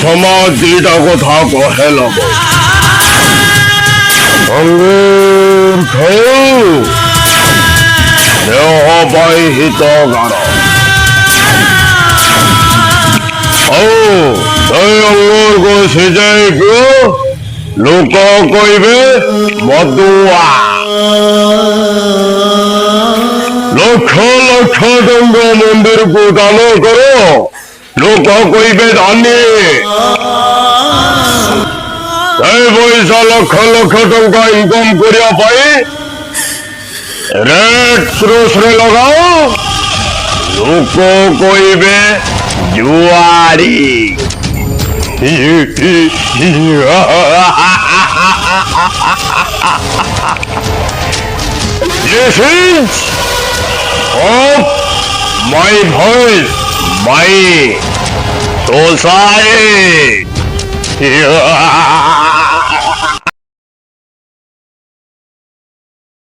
সমাজ দিটা কথা কহে লব অঙ্গুর খাও দেহ পাই হিতগার অঙ্গুর গো সিজাই গো লোক কইবে মদুয়া লক্ষ লক্ষ দণ্ড মন্দির কো দান করো লোক কইবে দানে এই পয়সা লক্ষ লক্ষ টঙ্কা ইনকম করিয়া পাই রেড ক্রসরে লগাও লোক কইবে জুয়ারি This is of my voice, my society.